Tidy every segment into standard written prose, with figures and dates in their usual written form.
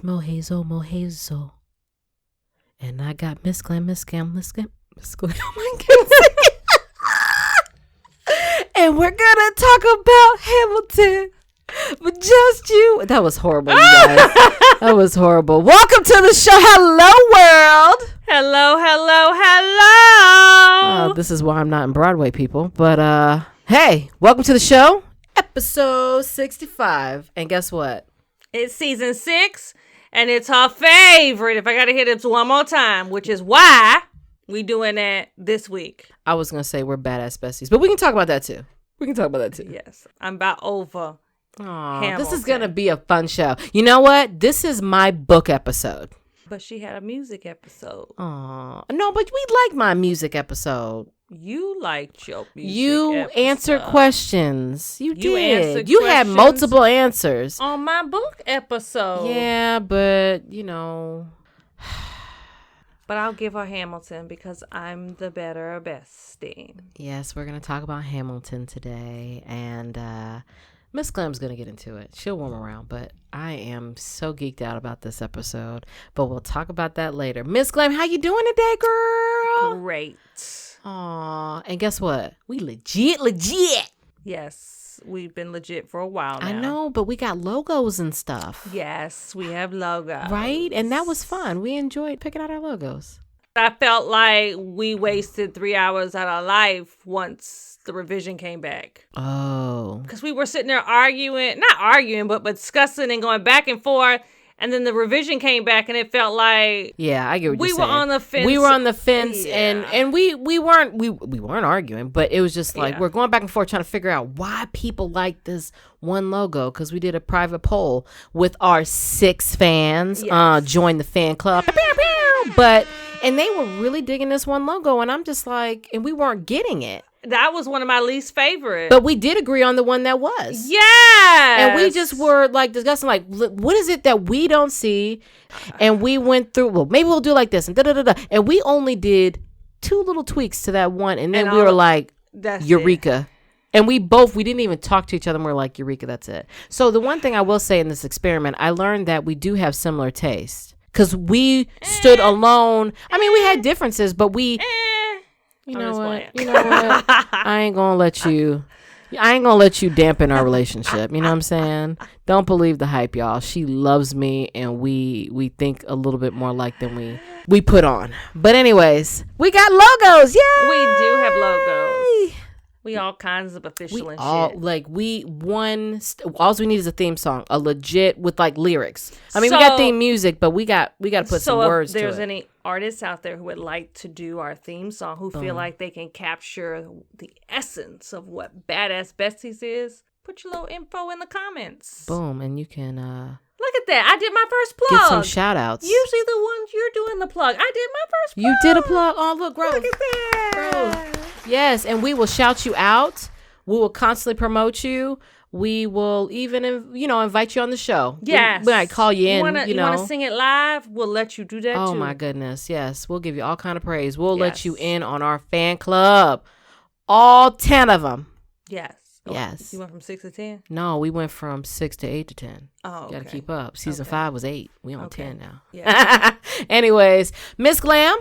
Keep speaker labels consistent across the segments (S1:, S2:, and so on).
S1: Mohazel. And I got Ms.Glam. Oh my goodness. And we're gonna talk about Hamilton. But just you. That was horrible, you guys. That was horrible. Welcome to the show. Hello, world.
S2: Hello.
S1: This is why I'm not in Broadway, people. But hey, welcome to the show. Episode 65. And guess what?
S2: It's season 6, and it's our favorite. If I gotta hit it one more time, which is why we doing that this week.
S1: I was gonna say we're badass besties, but we can talk about that too.
S2: Yes, I'm about over.
S1: Aw, this is gonna be a fun show. You know what? This is my book episode.
S2: But she had a music episode.
S1: Aw, no, but we like my music episode.
S2: You liked your music
S1: You
S2: episode.
S1: answered questions. You did.
S2: answered
S1: You had
S2: questions
S1: multiple answers.
S2: on my book episode.
S1: Yeah, but you know.
S2: But I'll give her Hamilton because I'm the better bestie.
S1: Yes, we're gonna talk about Hamilton today, and Miss Glam's gonna get into it. She'll warm around, but I am so geeked out about this episode. But we'll talk about that later. Miss Glam, how you doing today, girl?
S2: Great.
S1: Aw, and guess what? We legit.
S2: Yes, we've been legit for a while now.
S1: I know, but we got logos and stuff.
S2: Yes, we have logos.
S1: Right? And that was fun. We enjoyed picking out our logos.
S2: I felt like we wasted 3 hours out of our life once the revision came back.
S1: Oh.
S2: Because we were sitting there not arguing, but discussing and going back and forth. And then the revision came back, and it felt like
S1: yeah, I get what you're saying.
S2: We were on the fence.
S1: We were on the fence,
S2: yeah.
S1: and we weren't arguing, but it was just like we're going back and forth trying to figure out why people like this one logo, because we did a private poll with our 6 fans.
S2: Yes.
S1: Join the fan club. And they were really digging this one logo, and I'm just like, and we weren't getting it.
S2: That was one of my least favorites.
S1: But we did agree on the one that was.
S2: Yes.
S1: And we just were like discussing, like, what is it that we don't see? And we went through, well, maybe we'll do like this and da-da-da-da. And we only did 2 little tweaks to that one. And then we were like, Eureka. And we didn't even talk to each other. And we're like, Eureka, that's it. So the one thing I will say in this experiment, I learned that we do have similar taste. Because we stood alone. I mean, we had differences, but we... You know what? I ain't gonna let you dampen our relationship. You know what I'm saying? Don't believe the hype, y'all. She loves me, and we think a little bit more alike than we put on. But anyways, we got logos. Yeah,
S2: we do have logos. We all kinds of official and shit.
S1: All we need is a theme song, a legit with like lyrics. I mean, we got theme music, but we got to put some words to it.
S2: So if there's any artists out there who would like to do our theme song, who feel like they can capture the essence of what Badass Besties is, put your little info in the comments.
S1: Boom, and you can
S2: look at that. I did my first plug.
S1: get some shout outs.
S2: Usually the ones you're doing the plug. I did my first plug.
S1: You did a plug. Oh, look, Grove.
S2: Look at that.
S1: Grove. Yes, and we will shout you out. We will constantly promote you. We will even, invite you on the show.
S2: Yes.
S1: We might call you in,
S2: You want to sing it live? We'll let you do that, too.
S1: Oh, my goodness. Yes. We'll give you all kind of praise. We'll let you in on our fan club. All 10 of them.
S2: Yes.
S1: Yes.
S2: You went from 6 to 10?
S1: No, we went from 6 to 8 to 10.
S2: Oh, okay.
S1: Got to keep up. Season 5 was 8. We on 10 now.
S2: Yeah.
S1: Anyways, Miss Glam,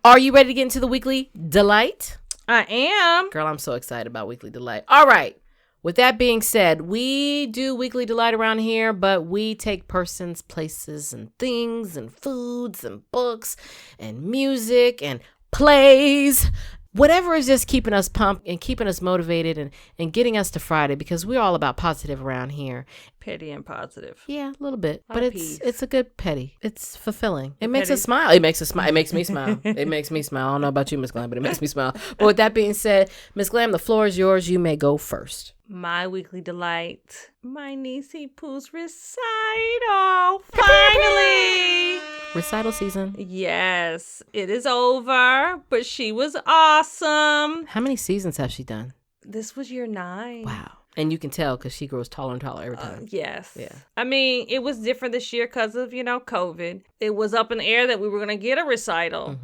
S1: are you ready to get into the Weekly Delight?
S2: I am.
S1: Girl, I'm so excited about Weekly Delight. All right. With that being said, we do Weekly Delight around here, but we take persons, places, and things, and foods, and books, and music, and plays, whatever is just keeping us pumped and keeping us motivated and getting us to Friday, because we're all about positive around here.
S2: Petty and positive.
S1: Yeah, a little bit. But
S2: peace.
S1: It's a good petty. It's fulfilling. It makes us smile. It makes us smile. It makes me smile. It makes me smile. I don't know about you, Miss Glam, but it makes me smile. But with that being said, Miss Glam, the floor is yours. You may go first.
S2: My Weekly Delight. My niecey Pooh's recital. Finally.
S1: Recital season.
S2: Yes. It is over, but she was awesome.
S1: How many seasons have she done?
S2: This was year 9.
S1: Wow. And you can tell because she grows taller and taller every time.
S2: Yes.
S1: Yeah.
S2: I mean, it was different this year because of, COVID. It was up in the air that we were going to get a recital,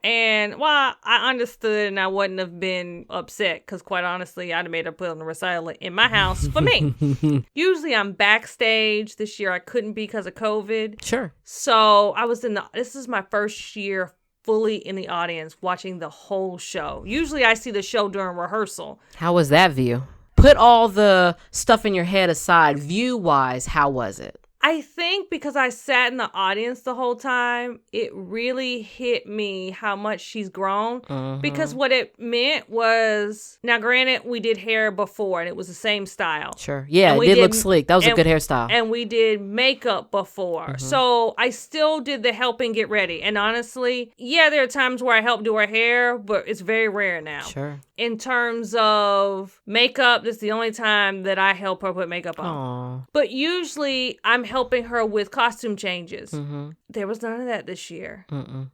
S2: and while I understood and I wouldn't have been upset because quite honestly, I'd have made her put on the recital in my house for me. Usually I'm backstage. This year I couldn't be because of COVID.
S1: Sure.
S2: So I was this is my first year fully in the audience watching the whole show. Usually I see the show during rehearsal.
S1: How was that view? Put all the stuff in your head aside. View-wise, how was it?
S2: I think because I sat in the audience the whole time, it really hit me how much she's grown. Because what it meant was, now granted, we did hair before and it was the same style.
S1: Sure. Yeah, it did look sleek. That was a good hairstyle.
S2: And we did makeup before. So I still did the helping get ready. And honestly, yeah, there are times where I help do her hair, but it's very rare now.
S1: Sure.
S2: In terms of makeup, this is the only time that I help her put makeup on.
S1: Aww.
S2: But usually I'm helping her with costume changes. There was none of that this year.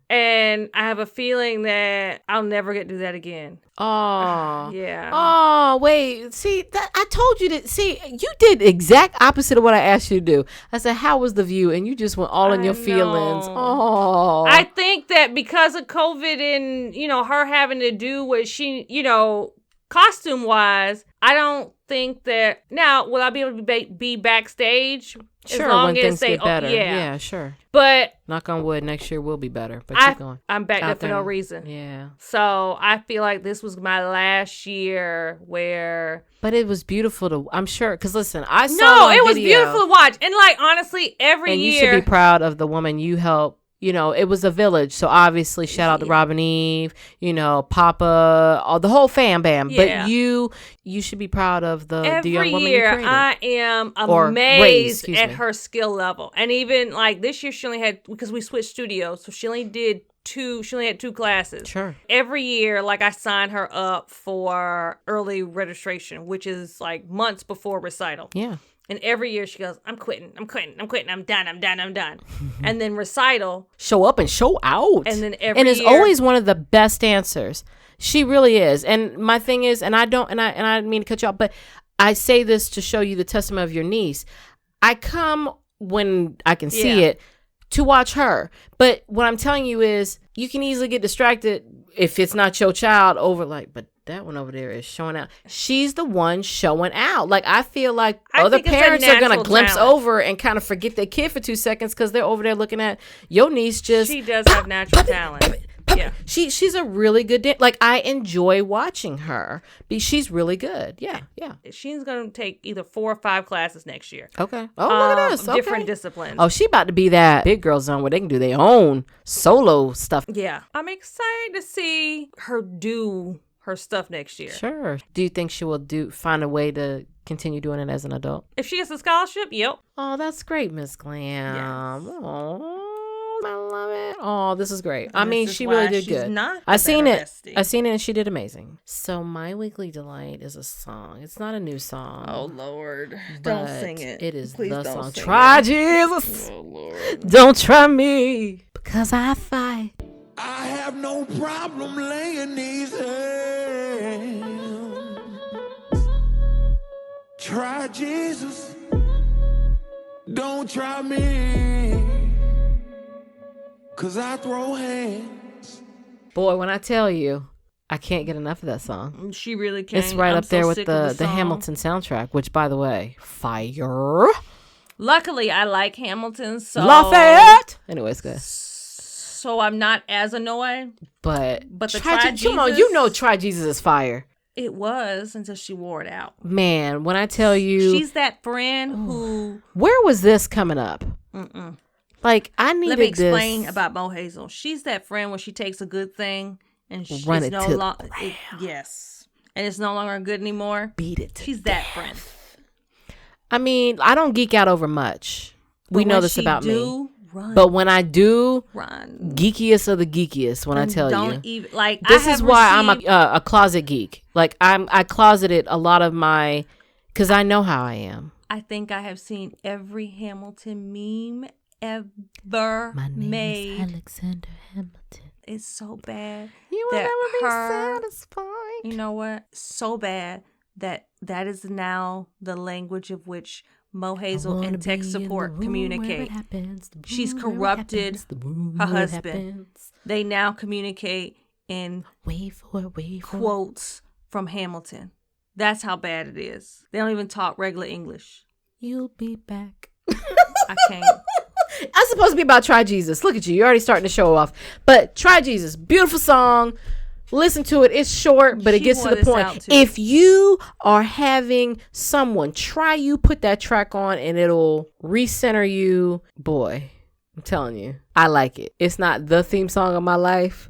S2: And I have a feeling that I'll never get to do that again.
S1: Oh.
S2: Yeah.
S1: Oh, wait. See, I told you that. See, you did exact opposite of what I asked you to do. I said, how was the view? And you just went all in your feelings. Oh.
S2: I think that because of COVID and, her having to do what she, costume wise, I don't think that now will I be able to be backstage?
S1: Sure,
S2: as long
S1: when
S2: as
S1: things
S2: they
S1: get better.
S2: Yeah,
S1: sure.
S2: But
S1: knock on wood, next year will be better. But keep going.
S2: I'm back there for no reason.
S1: Yeah.
S2: So I feel like this was my last year where.
S1: But it was beautiful to. I'm sure because listen, I saw.
S2: No, it was beautiful to watch, and honestly, every year.
S1: And you should be proud of the woman you helped. It was a village. So obviously, shout out to Robin Eve, Papa, all the whole fam bam.
S2: Yeah.
S1: But you should be proud of the young woman you created.
S2: Every year, I am amazed at her skill level. And even this year, she only had, because we switched studios, so she only had 2 classes.
S1: Sure.
S2: Every year, I sign her up for early registration, which is months before recital.
S1: Yeah.
S2: And every year she goes, I'm quitting, I'm done. And then recital.
S1: Show up and show out.
S2: And then
S1: and it's always one of the best dancers. She really is. And my thing is, and I didn't mean to cut you off, but I say this to show you the testament of your niece. I come when I can see it to watch her. But what I'm telling you is you can easily get distracted if it's not your child over but that one over there is showing out. She's the one showing out. I feel like other parents are going to glimpse over and kind of forget their kid for 2 seconds because they're over there looking at your niece just.
S2: She does have natural talent. Yeah.
S1: She's a really good dancer. I enjoy watching her. She's really good. Yeah.
S2: She's going to take either 4 or 5 classes next year.
S1: Okay. Oh, look at this. Okay.
S2: Different disciplines.
S1: Oh, she about to be that big girl zone where they can do their own solo stuff.
S2: Yeah. I'm excited to see her do her stuff next year.
S1: Sure. Do you think she will find a way to continue doing it as an adult?
S2: If she gets a scholarship, yep.
S1: Oh, that's great, Ms. Glam.
S2: Yes.
S1: Oh, I love it. Oh, this is great. I mean, she really did good.
S2: I
S1: seen it and she did amazing. So my weekly delight is a song. It's not a new song.
S2: Oh, Lord. Don't sing it.
S1: It is
S2: Please
S1: the
S2: don't
S1: song.
S2: sing
S1: Try
S2: it.
S1: Jesus.
S2: Oh, Lord.
S1: Don't try me because I fight.
S3: I have no problem laying these hands. Try Jesus, don't try me, 'cause I throw hands.
S1: Boy, when I tell you, I can't get enough of that song.
S2: She really can't.
S1: It's right up there with the
S2: song.
S1: Hamilton soundtrack, which, by the way, fire.
S2: Luckily, I like Hamilton, so
S1: Lafayette. Anyways, good.
S2: So I'm not as annoyed.
S1: But
S2: the Try Jesus,
S1: Try Jesus is fire.
S2: It was until she wore it out.
S1: Man, when I tell you,
S2: she's that friend who.
S1: Where was this coming up? I needed this.
S2: Let me explain about Mohazel. She's that friend when she takes a good thing and she's
S1: run it to the ground.
S2: Yes, and it's no longer good anymore.
S1: Beat it.
S2: She's that friend.
S1: I mean, I don't geek out over much. We know this about me.
S2: Run.
S1: But when I do,
S2: run.
S1: Geekiest of the geekiest. When I tell
S2: don't
S1: you,
S2: even
S1: this is why I'm a closet geek. I closeted a lot of my, because I know how I am.
S2: I think I have seen every Hamilton meme ever
S1: My name
S2: made.
S1: is Alexander Hamilton.
S2: It's so bad.
S1: You will never be satisfied.
S2: You know what? So bad that that is now the language of which Mohazel and tech support communicate. She's corrupted her husband. They now communicate in quotes from Hamilton. That's how bad it is. They don't even talk regular English.
S1: You'll be back.
S2: I can't.
S1: I'm supposed to be about Try Jesus. Look at you. You're already starting to show off. But Try Jesus, beautiful song. Listen to it. It's short, but it gets to the point. If you are having someone try you, put that track on and it'll recenter you. Boy, I'm telling you, I like it. It's not the theme song of my life,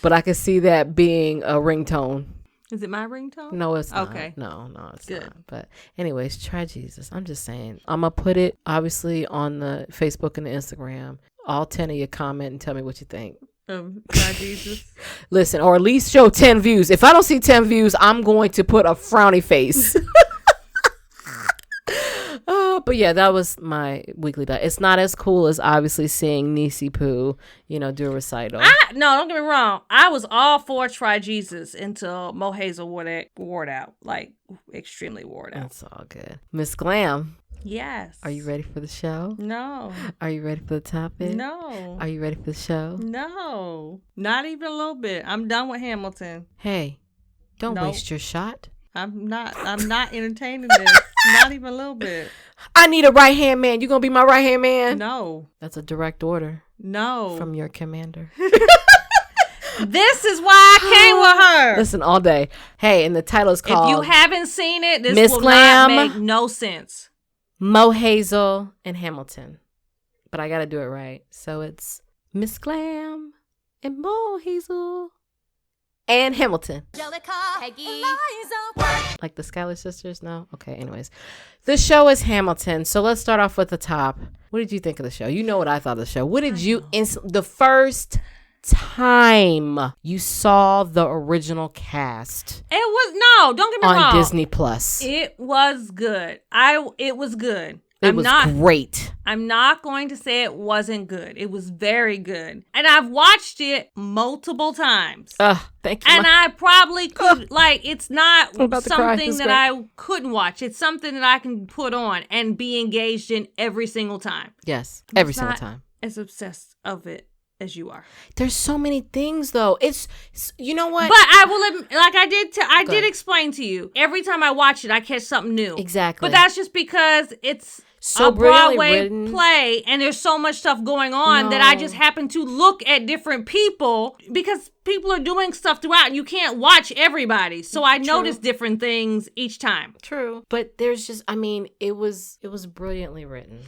S1: but I can see that being a ringtone.
S2: Is it my ringtone?
S1: No, it's not. Okay. No, it's good. Not. But anyways, Try Jesus. I'm just saying. I'm going to put it, obviously, on the Facebook and the Instagram. All 10 of you comment and tell me what you think.
S2: Try Jesus.
S1: Listen, or at least show 10 views. If I don't see 10 views, I'm going to put a frowny face. But yeah, that was my weekly diet. It's not as cool as obviously seeing Nisi Poo, do a recital.
S2: No, don't get me wrong. I was all for Try Jesus until Mohazel wore it out. Like, extremely wore it out.
S1: That's all good. Ms.Glam.
S2: Yes.
S1: Are you ready for the show?
S2: No.
S1: Are you ready for the topic?
S2: No.
S1: Are you ready for the show?
S2: No. Not even a little bit. I'm done with Hamilton.
S1: Hey, don't waste your shot.
S2: I'm not entertaining this. Not even a little bit.
S1: I need a right-hand man. You gonna be my right-hand man?
S2: No.
S1: That's a direct order.
S2: No.
S1: From your commander.
S2: This is why I came with her.
S1: Listen, all day. Hey, and the title is called...
S2: If you haven't seen it, this will
S1: Ms.Glam,
S2: not make no sense.
S1: Mohazel and Hamilton. But I gotta do it right. So it's Ms.Glam and Mohazel and Hamilton. Like the Schuyler sisters? No? Okay, anyways. The show is Hamilton. So let's start off with the top. What did you think of the show? You know what I thought of the show. What did you... the first time you saw the original cast?
S2: It was... No, don't get me wrong.
S1: On Disney Plus.
S2: It was good. It was good.
S1: It was great.
S2: I'm not going to say it wasn't good. It was very good. And I've watched it multiple times.
S1: Thank you.
S2: And I probably could, it's not something that I couldn't watch. It's something that I can put on and be engaged in every single time.
S1: Yes, every single time.
S2: As obsessed of it as you are.
S1: There's so many things though. It's, you know what?
S2: But I will admit, like I did explain to you, every time I watch it, I catch something new.
S1: Exactly.
S2: But that's just because it's
S1: so
S2: a Broadway play and there's so much stuff going on that I just happen to look at different people because people are doing stuff throughout and you can't watch everybody. So I notice different things each time.
S1: True. But there's just, it was brilliantly written.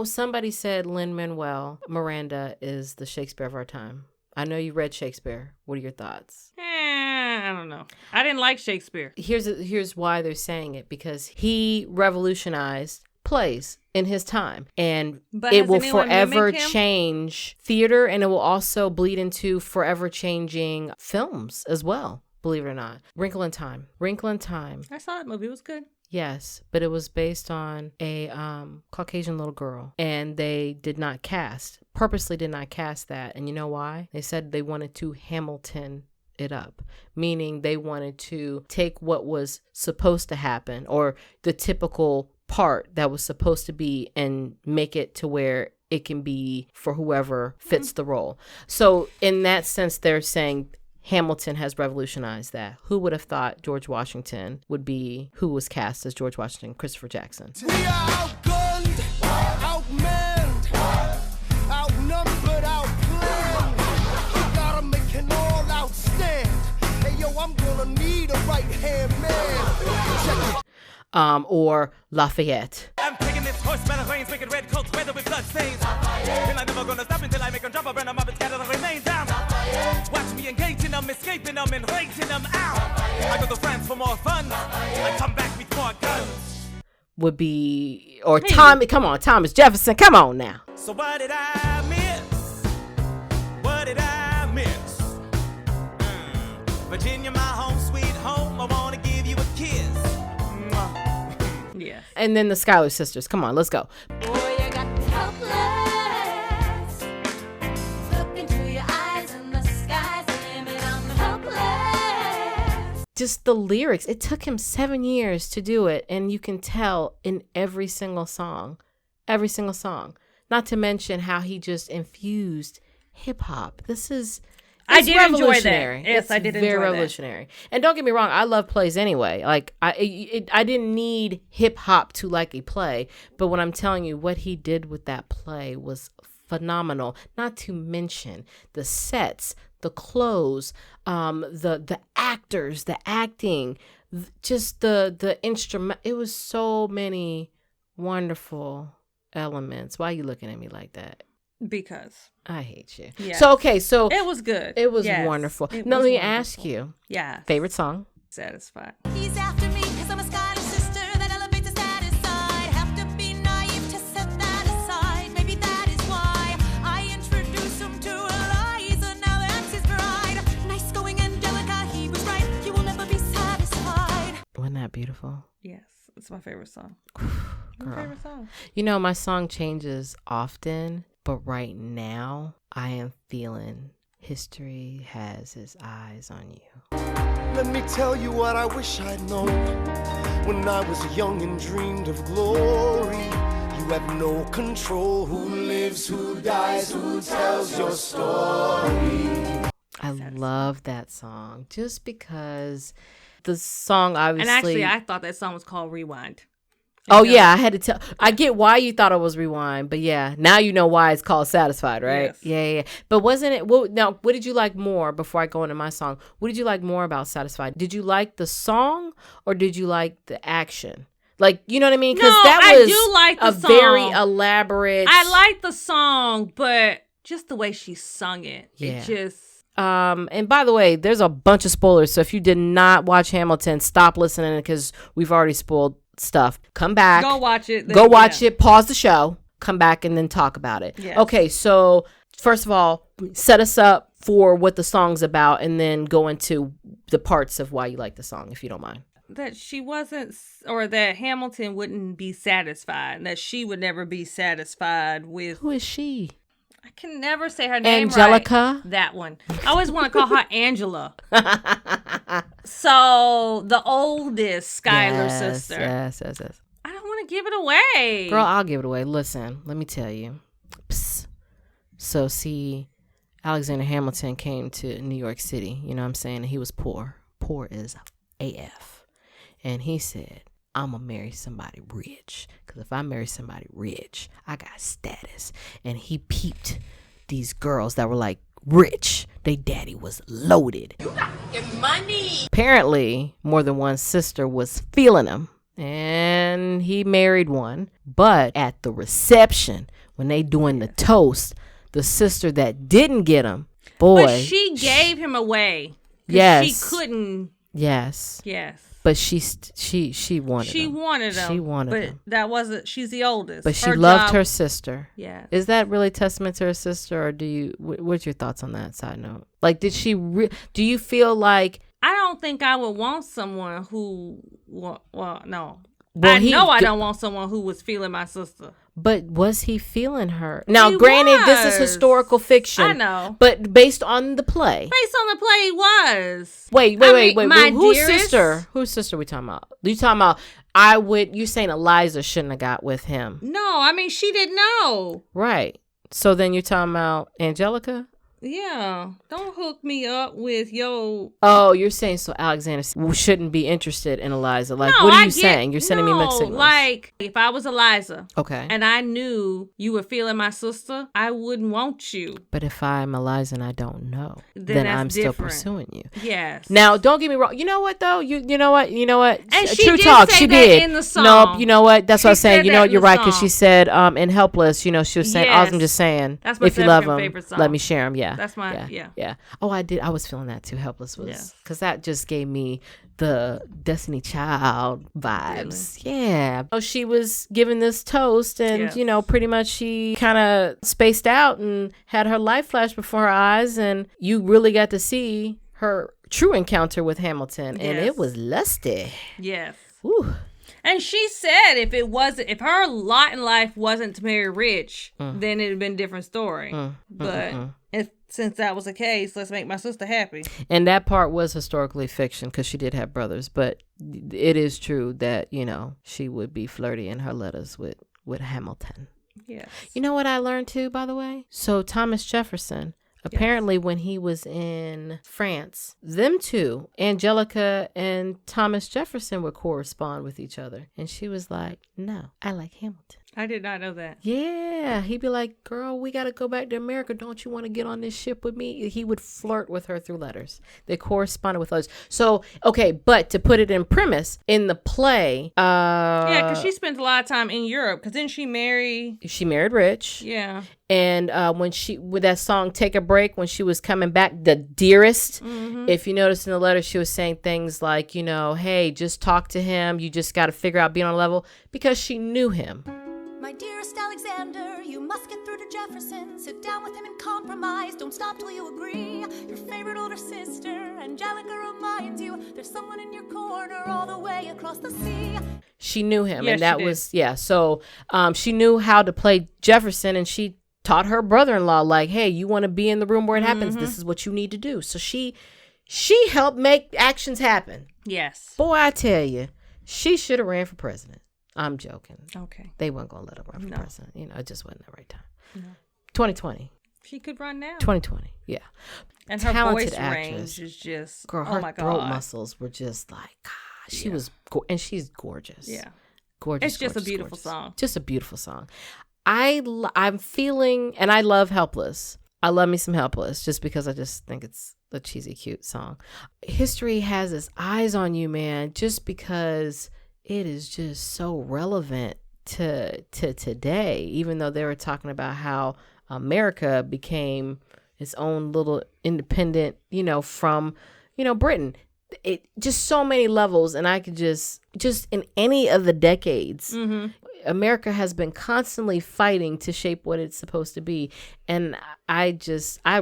S1: Somebody said Lin-Manuel Miranda is the Shakespeare of our time. I know you read Shakespeare. What are your thoughts?
S2: I don't know. I didn't like Shakespeare.
S1: Here's why they're saying it, because he revolutionized plays in his time, and it will forever change theater, and it will also bleed into forever changing films as well, believe it or not. Wrinkle in Time.
S2: I saw that movie. It was good.
S1: Yes, but it was based on a Caucasian little girl, and they purposely did not cast that. And you know why? They said they wanted to Hamilton it up, meaning they wanted to take what was supposed to happen, or the typical part that was supposed to be, and make it to where it can be for whoever fits the role. So in that sense, they're saying Hamilton has revolutionized that. Who would have thought George Washington would be who was cast as George Washington? Christopher Jackson.
S3: We are outgunned, outmanned, outnumbered, outplanned. We gotta make an all-out stand. Hey, yo, I'm gonna need a right-hand man. Check it.
S1: Or Lafayette.
S4: I'm taking this horse by the reins, making red coats weather with blood stains. And I'm never gonna stop until I make them drop, burn them up and scatter the remains down. Watch me engaging them, escaping them, and raising them out. I go to France for more fun. I come back with more guns.
S1: Would be, or Thomas Jefferson, come on now.
S4: So what did I miss? What did I miss? Virginia, my home, sweet home, I wanna give you a kiss.
S2: Yeah.
S1: And then the Schuyler sisters. Come on, let's go.
S5: Boy, you got me helpless. Look into your eyes and the sky's the limit. I'm helpless.
S1: just the lyrics. It took him 7 years to do it, and you can tell in every single song. Not to mention how he just infused hip hop.
S2: I did enjoy that.
S1: Yes, I did enjoy that. Very revolutionary. And don't get me wrong, I love plays anyway. Like I didn't need hip hop to like a play, but what I'm telling you, what he did with that play was phenomenal. Not to mention the sets, the clothes, the actors, the acting, just the instrument. It was so many wonderful elements. Why are you looking at me like that?
S2: Because
S1: I hate you.
S2: Yeah.
S1: So
S2: it was good.
S1: It was wonderful. Now let me ask you.
S2: Yeah.
S1: Favorite song?
S2: Satisfied.
S5: He's after me 'cause I'm a stylish sister that elevates a status side. Have to be naive to set that aside. Maybe that is why I introduced him to Eliza. Now that's his bride. Nice going Angelica, he was right. You will never be satisfied.
S1: Wasn't that beautiful?
S2: Yes. It's my favorite song.
S1: Girl.
S2: My favorite song.
S1: You know, my song changes often, but right now I am feeling history has his eyes on you.
S3: Let me tell you what I wish I'd known when I was young and dreamed of glory. You have no control. Who lives, who dies, who tells your story?
S1: I love that song just because the song obviously.
S2: And actually, I thought that song was called Rewind.
S1: Oh, yeah, I had to tell. I get why you thought it was Rewind, but yeah, now you know why it's called Satisfied, right?
S2: Yes.
S1: Yeah. But wasn't it, now, what did you like more, before I go into my song, what did you like more about Satisfied? Did you like the song or did you like the action? Like, you know what I mean? Because
S2: I do like the song.
S1: Very elaborate.
S2: I like the song, but just the way she sung it.
S1: Yeah.
S2: It just.
S1: And by the way, there's a bunch of spoilers. So if you did not watch Hamilton, stop listening because we've already spoiled stuff. Come back.
S2: Go watch it.
S1: Go watch it. Pause the show. Come back and then talk about it.
S2: Yes.
S1: Okay, so first of all, set us up for what the song's about and then go into the parts of why you like the song, if you don't mind.
S2: That she wasn't, or that Hamilton wouldn't be satisfied. That she would never be satisfied with.
S1: Who is she?
S2: I can never say her name
S1: Angelica?
S2: right. That one. I always want to call her Angela. So, the oldest Skylar sister.
S1: Yes.
S2: I don't want to give it away.
S1: Girl, I'll give it away. Listen, let me tell you. Psst. So, see, Alexander Hamilton came to New York City. You know what I'm saying? And he was poor. Poor as AF. And he said, I'm going to marry somebody rich. Because if I marry somebody rich, I got status. And he peeped these girls that were like rich. They daddy was loaded. You got money. Apparently, more than one sister was feeling him. And he married one. But at the reception, when they doing the toast, the sister that didn't get him, boy.
S2: But she gave him away.
S1: Yes.
S2: She couldn't.
S1: Yes.
S2: Yes.
S1: But she wanted him.
S2: She wanted him.
S1: She wanted
S2: but
S1: him.
S2: That wasn't. She's the oldest.
S1: But she loved her
S2: sister.
S1: sister.
S2: Yeah.
S1: Is that really testament to her sister, or do you? What's your thoughts on that side note? Like, did she? Do you feel like?
S2: I don't think I would want someone who. Well, no.
S1: Well,
S2: I don't want someone who was feeling my sister.
S1: But was he feeling her? Now,
S2: He
S1: granted, this is
S2: was.
S1: historical fiction.
S2: I know.
S1: But based on the play.
S2: Based on the play, he was.
S1: Wait.
S2: My
S1: Whose
S2: dearest-
S1: sister? Whose sister we talking about? You talking about? You saying Eliza shouldn't have got with him?
S2: No, I mean she didn't know.
S1: Right. So then you're talking about Angelica?
S2: Yeah. Don't hook me up with yo.
S1: Oh, you're saying so Alexander shouldn't be interested in Eliza. Like,
S2: No,
S1: what are
S2: I
S1: you saying? You're sending me mixed signals.
S2: Like, if I was Eliza
S1: Okay.
S2: and I knew you were feeling my sister, I wouldn't want you.
S1: But if I'm Eliza and I don't know,
S2: Then
S1: then
S2: that's
S1: I'm still
S2: different.
S1: pursuing you.
S2: Yes.
S1: Now, don't get me wrong. You know what, though? You know what?
S2: And she
S1: True
S2: did
S1: talk.
S2: say
S1: She
S2: that
S1: did.
S2: in the song.
S1: Nope. You know what? That's what I was
S2: She
S1: saying.
S2: said
S1: You
S2: that
S1: know
S2: in
S1: what? You're
S2: the
S1: right. Because she
S2: song.
S1: said, in Helpless, she was saying,
S2: Yes.
S1: I'm just saying,
S2: That's my
S1: if you love
S2: second
S1: him,
S2: favorite song.
S1: let me share him. Yeah.
S2: That's my,
S1: Yeah. Oh, I did. I was feeling that too. Helpless was,
S2: Yes.
S1: because that just gave me the Destiny Child vibes. Really? Yeah. Oh, she was giving this toast and,
S2: Yes.
S1: pretty much she kind of spaced out and had her life flash before her eyes. And you really got to see her true encounter with Hamilton. And
S2: Yes.
S1: it was lusty.
S2: Yes.
S1: Woo.
S2: And she said if her lot in life wasn't to marry rich, then it'd have been a different story. But if since that was the case, let's make my sister happy.
S1: And that part was historically fiction because she did have brothers, but it is true that, you know, she would be flirty in her letters with Hamilton.
S2: Yes.
S1: You know what I learned too, by the way? So Thomas Jefferson, apparently when he was in France, them two, Angelica and Thomas Jefferson, would correspond with each other. And she was like, no, I like Hamilton.
S2: I did not know that.
S1: Yeah, he'd be like, girl, we got to go back to America. Don't you want to get on this ship with me? He would flirt with her through letters. They corresponded with others. So, okay, but to put it in premise, in the play...
S2: yeah, because she spent a lot of time in Europe. Because didn't she marry...
S1: She married rich.
S2: Yeah.
S1: And with that song, Take a Break, when she was coming back, the dearest, if you notice in the letter, she was saying things like, you know, hey, just talk to him. You just got to figure out being on a level, because she knew him.
S5: My dearest Alexander, you must get through to Jefferson. Sit down with him and compromise. Don't stop till you agree. Your favorite older sister, Angelica, reminds you there's someone in your corner all the way across the sea.
S1: She knew him,
S2: Yes,
S1: and that
S2: she
S1: was, so she knew how to play Jefferson, and she taught her brother-in-law, like, hey, you want to be in the room where it happens, this is what you need to do. So she helped make actions happen.
S2: Yes.
S1: Boy, I tell you, she should have ran for president. I'm joking.
S2: Okay.
S1: They weren't going to let her run for
S2: No.
S1: president. You know, it just wasn't the right time.
S2: No.
S1: 2020.
S2: She could run now.
S1: 2020, yeah.
S2: And her
S1: Talented
S2: voice
S1: actress.
S2: range is just,
S1: Girl,
S2: oh
S1: her
S2: my God.
S1: throat muscles were just like, God, she was, and she's gorgeous.
S2: Yeah.
S1: Gorgeous.
S2: It's just
S1: gorgeous,
S2: a beautiful
S1: gorgeous.
S2: song.
S1: Just a beautiful song. I'm feeling, and I love Helpless. I love me some Helpless just because I just think it's a cheesy, cute song. History has its eyes on you, man, just because it is just so relevant to today, even though they were talking about how America became its own little independent, you know, from, you know, Britain. It just so many levels, and I could just in any of the decades, America has been constantly fighting to shape what it's supposed to be. And I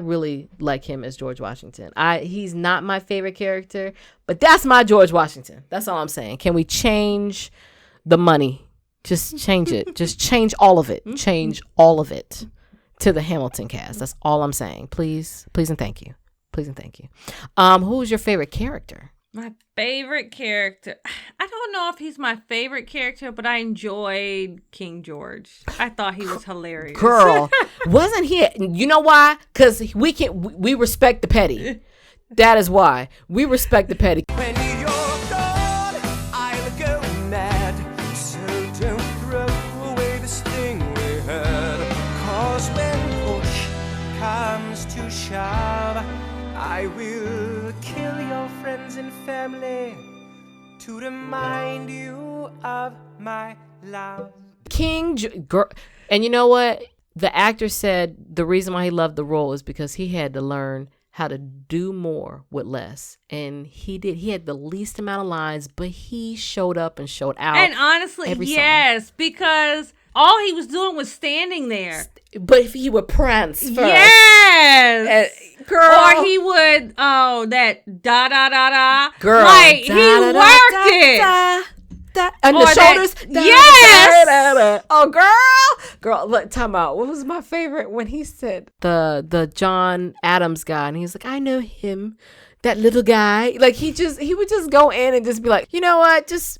S1: really like him as George Washington. He's not my favorite character, but that's my George Washington. That's all I'm saying. Can we change the money? Just change it. Just change all of it. Change all of it to the Hamilton cast. That's all I'm saying. Please, please, and thank you. Please and thank you. Who's your favorite character?
S2: My favorite character. I don't know if he's my favorite character, but I enjoyed King George. I thought he was hilarious.
S1: Girl, wasn't he? You know why? Because we respect the petty. That is why. We respect the petty.
S3: When you're gone, I'll go mad. So don't throw away this thing we had. 'Cause when push comes to shove, I will kill your friends and family to remind you of my love.
S1: Girl, and you know what? The actor said the reason why he loved the role is because he had to learn how to do more with less. And he did. He had the least amount of lines, but he showed up and showed out.
S2: And honestly, yes, because all he was doing was standing there.
S1: But if he would prance first.
S2: Yes.
S1: Girl.
S2: Or he would, that da da da da.
S1: Girl.
S2: Like, he worked it.
S1: And
S2: Or
S1: the
S2: that-
S1: shoulders.
S2: Yes.
S1: Oh, girl, look, time out. What was my favorite when he said the John Adams guy, and he was like, I know him, that little guy. Like he would just go in and just be like, you know what, just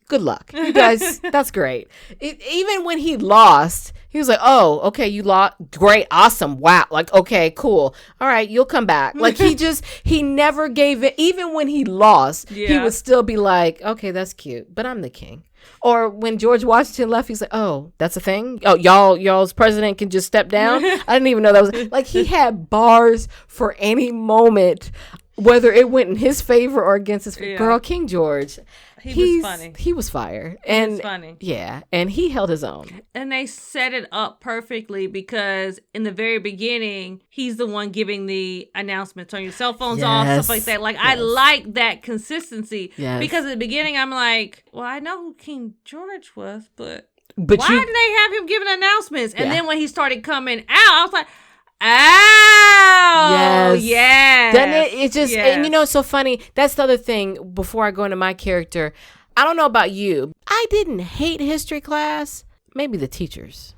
S1: good luck, you guys. That's great. Even when he lost, he was like, oh, okay, you lost, great, awesome, wow, like, okay, cool, all right, you'll come back. Like he never gave it. Even when he lost, he would still be like, okay, that's cute, but I'm the king. Or when George Washington left, he's like, oh, that's a thing? Oh, y'all's president can just step down? I didn't even know that was, like, he had bars for any moment, whether it went in his favor or against his favor. Girl, King George.
S2: He was funny.
S1: He was fire.
S2: He was funny.
S1: Yeah, and he held his own.
S2: And they set it up perfectly because in the very beginning, he's the one giving the announcements, turn your cell phones off, stuff like that. Like, I like that consistency.
S1: Yes.
S2: Because at the beginning, I'm like, well, I know who King George was, but why did they have him giving announcements? And then when he started coming out, I was like, oh, yes.
S1: Doesn't it? It's just, and you know, it's so funny. That's the other thing before I go into my character. I don't know about you. I didn't hate history class. Maybe the teachers.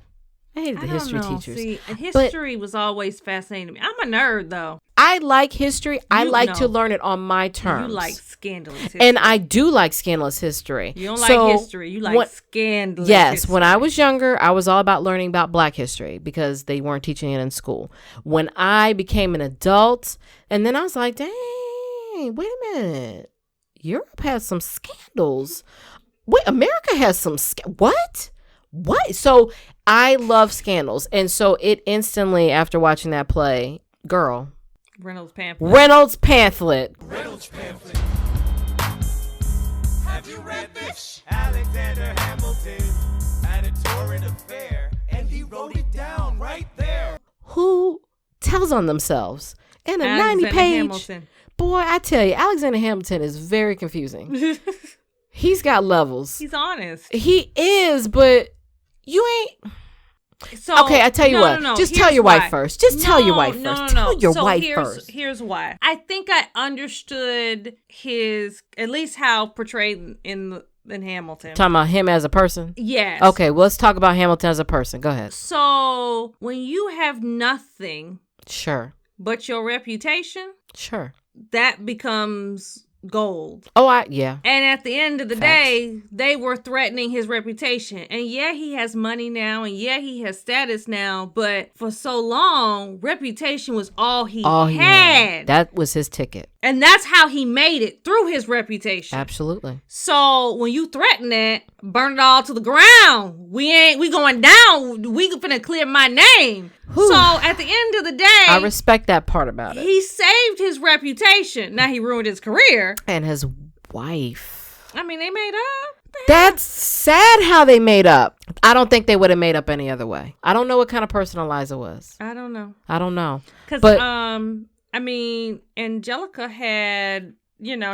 S1: I hated the history teachers.
S2: See, history was always fascinating to me. I'm a nerd, though.
S1: I like history. I like to learn it on my terms.
S2: You like scandalous history.
S1: And I do like scandalous history.
S2: You don't like history. You like scandalous history.
S1: When I was younger, I was all about learning about Black history because they weren't teaching it in school. When I became an adult, and then I was like, dang, wait a minute. Europe has some scandals. Wait, America has some what? So I love scandals. And so it instantly, after watching that play, girl.
S2: Reynolds pamphlet.
S4: Have you read this? Alexander Hamilton had a torrid affair, and he wrote it down right there.
S1: Who tells on themselves in a 90-page?
S2: Hamilton.
S1: Boy, I tell you, Alexander Hamilton is very confusing. He's got levels.
S2: He's honest.
S1: He is, but you ain't.
S2: So,
S1: okay, I tell you what.
S2: No.
S1: Just tell your wife first. Tell your wife first. Tell your wife first.
S2: Here's why. I think I understood his, at least how portrayed in Hamilton.
S1: Talking about him as a person?
S2: Yes.
S1: Okay, well, let's talk about Hamilton as a person. Go ahead.
S2: So when you have nothing.
S1: Sure.
S2: But your reputation.
S1: Sure.
S2: That becomes gold.
S1: Yeah.
S2: And at the end of the day, they were threatening his reputation. And yeah, he has money now, and yeah, he has status now, but for so long, reputation was all he had.
S1: That was his ticket.
S2: And that's how he made it, through his reputation.
S1: Absolutely.
S2: So when you threaten it, burn it all to the ground. We going down. We finna clear my name. Whew. So at the end of the day,
S1: I respect that part about it.
S2: He saved his reputation. Now he ruined his career.
S1: And his wife.
S2: I mean, they made up.
S1: That's sad how they made up. I don't think they would have made up any other way. I don't know what kind of person Eliza was.
S2: I don't know.
S1: But
S2: I mean, Angelica had,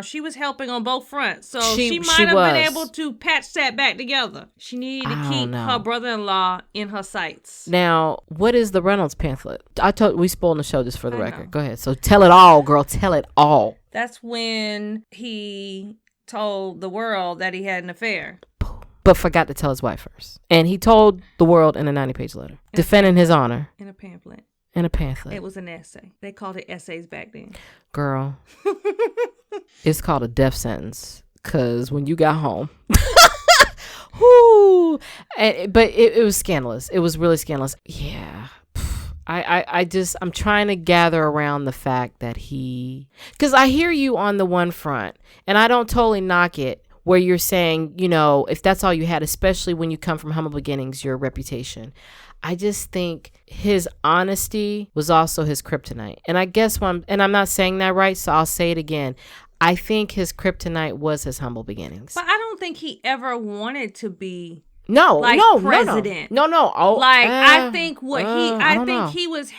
S2: she was helping on both fronts. So she might have been able to patch that back together. She needed to keep her brother-in-law in her sights.
S1: Now, what is the Reynolds pamphlet? We spoiled the show just for the record. Go ahead. So tell it all, girl. Tell it all.
S2: That's when he told the world that he had an affair.
S1: But forgot to tell his wife first. And he told the world in a 90-page letter. Defending his honor.
S2: In a pamphlet.
S1: It
S2: was an essay. They called it essays back then.
S1: Girl. It's called a death sentence. Because when you got home. Whoo. But it was scandalous. It was really scandalous. Yeah. I'm trying to gather around the fact that because I hear you on the one front, and I don't totally knock it, where you're saying, if that's all you had, especially when you come from humble beginnings, your reputation. I just think his honesty was also his kryptonite. And I guess I'm not saying that right, so I'll say it again. I think his kryptonite was his humble beginnings.
S2: But I don't think he ever wanted to be
S1: president. No. Oh,
S2: I think he was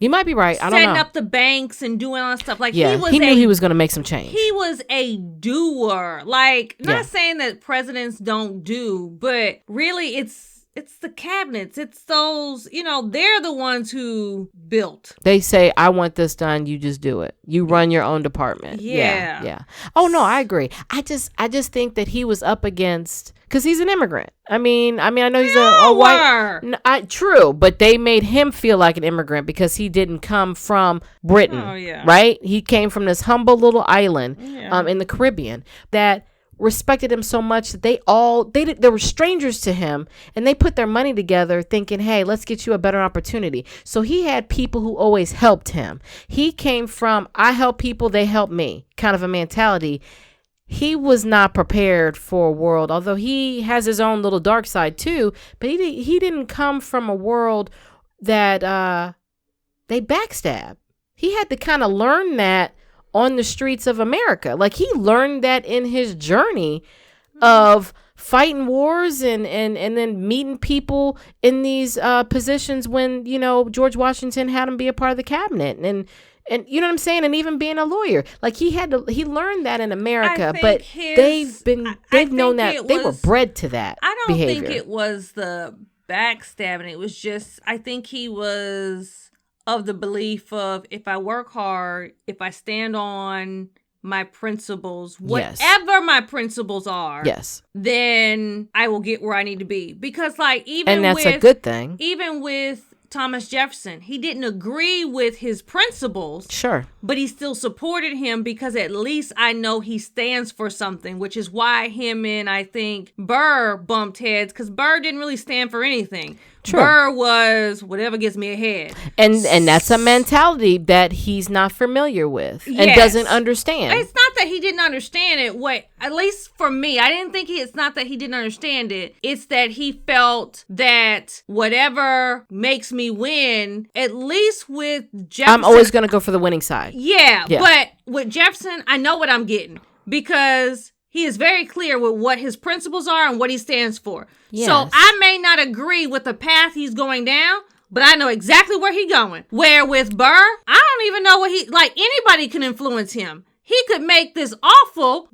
S1: you might be right. I don't know.
S2: Setting up the banks and doing all that stuff. Like,
S1: he knew he was going to make some change.
S2: He was a doer. Like, not saying that presidents don't do, but really it's the cabinets. It's those, they're the ones who built.
S1: They say, I want this done. You just do it. You run your own department. Yeah. Oh, no, I agree. I just think that he was up against, because he's an immigrant. I mean, I know he's a white. True, but they made him feel like an immigrant because he didn't come from Britain.
S2: Oh, yeah.
S1: Right? He came from this humble little island in the Caribbean that respected him so much that they were strangers to him, and they put their money together thinking, hey, let's get you a better opportunity. So he had people who always helped him. He came from, I help people, they help me kind of a mentality. He was not prepared for a world, although he has his own little dark side too, but he didn't come from a world that they backstab. He had to kind of learn that on the streets of America. Like, he learned that in his journey of fighting wars and then meeting people in these positions when, George Washington had him be a part of the cabinet and you know what I'm saying? And even being a lawyer, like he learned that in America, but they've known that they were bred to that.
S2: I don't
S1: behavior.
S2: think it was the backstabbing. It was just, I think he was of the belief of, if I work hard, if I stand on my principles, whatever my principles are, then I will get where I need to be. Because like
S1: and that's a good thing.
S2: Even with Thomas Jefferson, he didn't agree with his principles.
S1: Sure.
S2: But he still supported him because at least I know he stands for something, which is why him and I think Burr bumped heads, because Burr didn't really stand for anything. True. Burr was whatever gets me ahead.
S1: And that's a mentality that he's not familiar with and doesn't understand.
S2: It's not that he didn't understand it. At least for me, I didn't think it's not that he didn't understand it. It's that he felt that whatever makes me win, at least with Jefferson.
S1: I'm always going to go for the winning side.
S2: Yeah, but with Jefferson, I know what I'm getting because he is very clear with what his principles are and what he stands for. Yes. So I may not agree with the path he's going down, but I know exactly where he's going. Where with Burr, I don't even know anybody can influence him. He could make this awful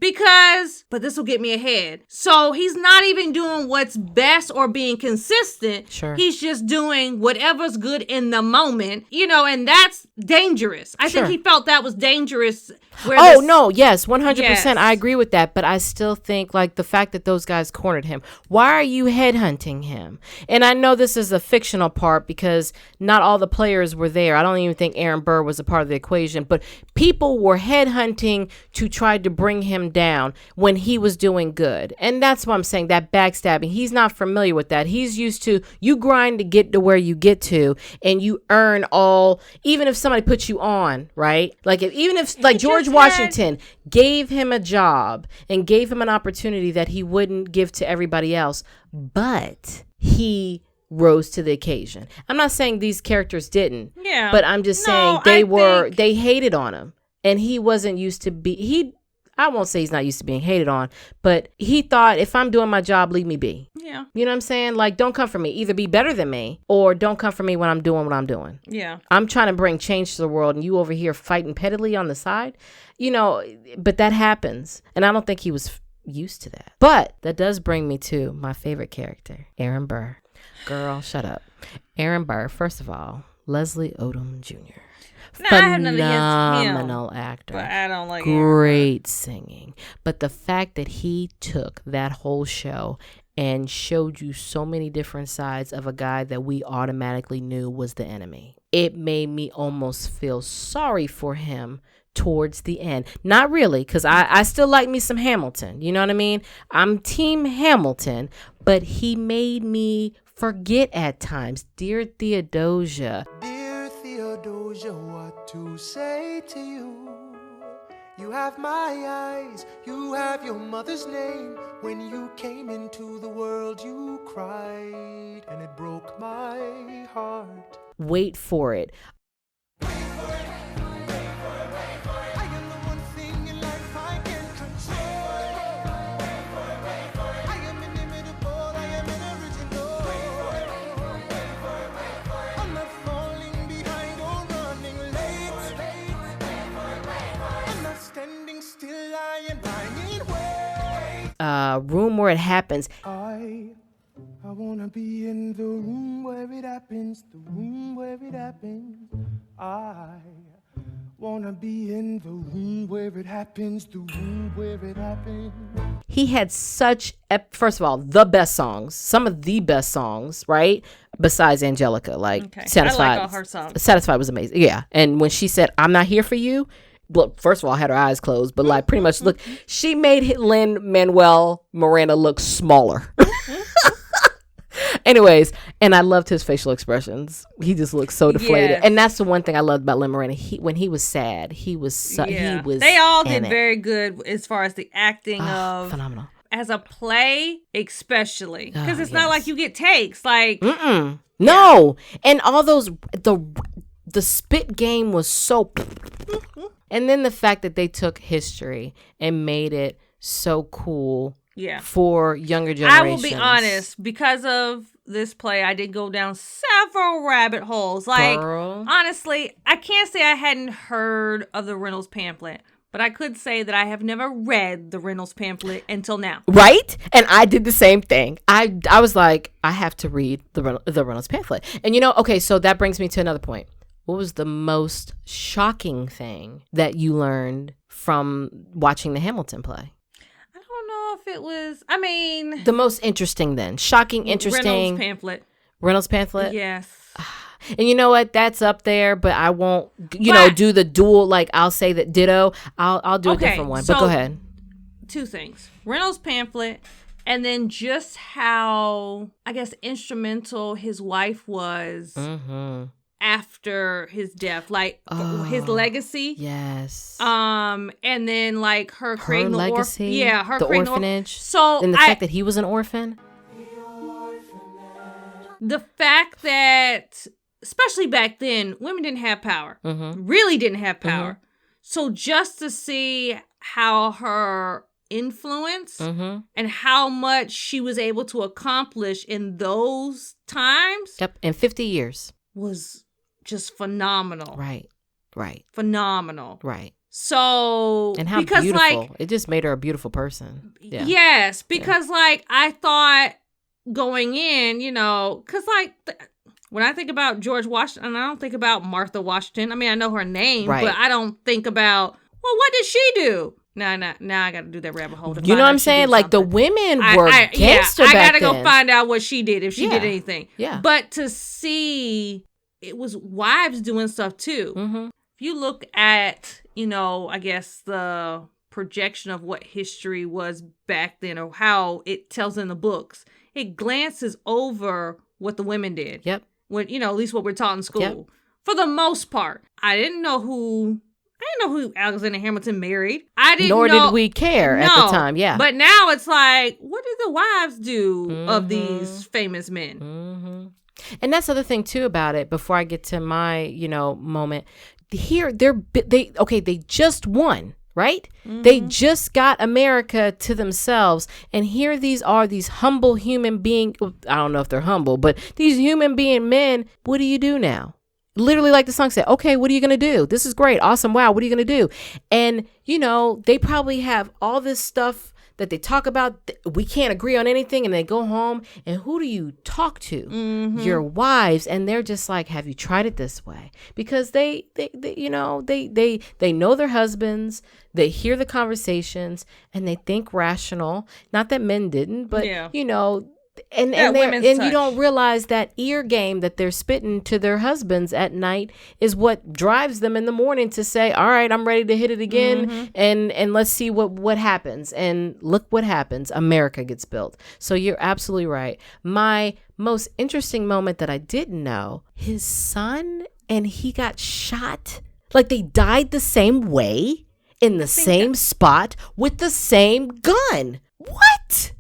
S2: but this will get me ahead. So he's not even doing what's best or being consistent.
S1: Sure.
S2: He's just doing whatever's good in the moment, and that's dangerous. I think he felt that was dangerous.
S1: Yes, 100%. Yes. I agree with that. But I still think like the fact that those guys cornered him. Why are you headhunting him? And I know this is a fictional part because not all the players were there. I don't even think Aaron Burr was a part of the equation. But people were headhunting to try to bring him down when he was doing good. And that's what I'm saying, that backstabbing. He's not familiar with that. He's used to you grind to get to where you get to and you earn all, even if somebody puts you on, right? Like even if George Washington gave him a job and gave him an opportunity that he wouldn't give to everybody else, but he rose to the occasion. I'm not saying these characters didn't, but I'm just saying they hated on him. And he wasn't used to I won't say he's not used to being hated on, but he thought if I'm doing my job, leave me be.
S2: Yeah.
S1: You know what I'm saying? Like, don't come for me. Either be better than me or don't come for me when I'm doing what I'm doing.
S2: Yeah.
S1: I'm trying to bring change to the world and you over here fighting pettily on the side, but that happens. And I don't think he was used to that. But that does bring me to my favorite character, Aaron Burr. Girl, shut up. Aaron Burr, first of all, Leslie Odom Jr. Phenomenal actor,
S2: but I don't like
S1: great singing. But the fact that he took that whole show and showed you so many different sides of a guy that we automatically knew was the enemy, it made me almost feel sorry for him towards the end. Not really, because I still like me some Hamilton. You know what I mean? I'm Team Hamilton, but he made me forget at times. Dear Theodosia,
S3: what to say to you? You have my eyes, you have your mother's name. When you came into the world, you cried, and it broke my heart.
S1: Wait for it.
S3: Wait for it. I am the one thing in life I can control. Wait for it. I am inimitable, I am an original. Wait for it. I'm not falling behind or running late. I'm not standing still, I am lying wait.
S1: Room where it happens.
S3: I wanna be in the room where it happens, the room where it happens. I wanna be in the room where it happens, the room where it happens.
S1: He had such, first of all, the best songs, some of the best songs, right? Besides Angelica, Satisfied.
S2: I like all her songs.
S1: Satisfied was amazing. Yeah. And when she said, I'm not here for you, well, first of all, I had her eyes closed, but pretty much look, she made Lin-Manuel Miranda look smaller. Anyways, and I loved his facial expressions. He just looked so deflated. Yes. And that's the one thing I loved about Lin-Miranda. When he was sad, he was
S2: They all did very good as far as the acting of
S1: phenomenal.
S2: As a play, especially. Because it's not like you get takes.
S1: No. And all those the spit game was so and then the fact that they took history and made it so cool. Yeah. For younger generations.
S2: I will be honest, because of this play, I did go down several rabbit holes. Honestly, I can't say I hadn't heard of the Reynolds pamphlet, but I could say that I have never read the Reynolds pamphlet until now.
S1: Right? And I did the same thing. I was like, I have to read the Reynolds pamphlet. And okay, so that brings me to another point. What was the most shocking thing that you learned from watching the Hamilton play?
S2: I don't know if it was. I mean,
S1: The most interesting then. Shocking, interesting.
S2: Reynolds pamphlet.
S1: Yes.
S2: Yes.
S1: And you know what? That's up there, but I won't, do the dual, like I'll say that ditto. I'll do a different one, but go ahead.
S2: Two things. Reynolds pamphlet, and then just how, I guess, instrumental his wife was after his death. Like, his legacy.
S1: Yes.
S2: And then, like, her creating
S1: legacy.
S2: her
S1: the
S2: creating
S1: orphanage.
S2: And
S1: the fact that he was an orphan.
S2: The fact that, especially back then, women didn't have power. Really didn't have power. So just to see how her influence and how much she was able to accomplish in those times.
S1: Yep, in 50 years.
S2: Was just phenomenal.
S1: Right.
S2: Phenomenal.
S1: Right.
S2: So,
S1: and how
S2: because,
S1: beautiful.
S2: like,
S1: it just made her a beautiful person. Yeah.
S2: Yes, because like I thought going in, because like when I think about George Washington, I don't think about Martha Washington. I mean, I know her name, but I don't think about, well, what did she do? Now I got to do that rabbit hole.
S1: You know what I'm saying? Like the women were gangster back then.
S2: I got to go find out what she did, if she did anything.
S1: Yeah.
S2: But to see, it was wives doing stuff too. If you look at, I guess the projection of what history was back then, or how it tells in the books, it glances over what the women did.
S1: Yep.
S2: When, at least what we're taught in school. For the most part. I didn't know who Alexander Hamilton married.
S1: Nor did we care at the time. Yeah.
S2: But now it's like, what did the wives do of these famous men?
S1: And that's the other thing too about it. Before I get to my, moment here, they just won. Right? They just got America to themselves. And here these humble human being. I don't know if they're humble, but these human being men. What do you do now? Literally, like the song said, okay, what are you going to do? This is great. Awesome. Wow. What are you going to do? And, they probably have all this stuff that they talk about. We can't agree on anything. And they go home. And who do you talk to? Your wives. And they're just like, have you tried it this way? Because they know their husbands. They hear the conversations and they think rational. Not that men didn't, but, and you don't realize that ear game that they're spitting to their husbands at night is what drives them in the morning to say, all right, I'm ready to hit it again. And let's see what happens. And look what happens. America gets built. So you're absolutely right. My most interesting moment that I didn't know, his son and he got shot. Like they died the same way in the same spot with the same gun. What?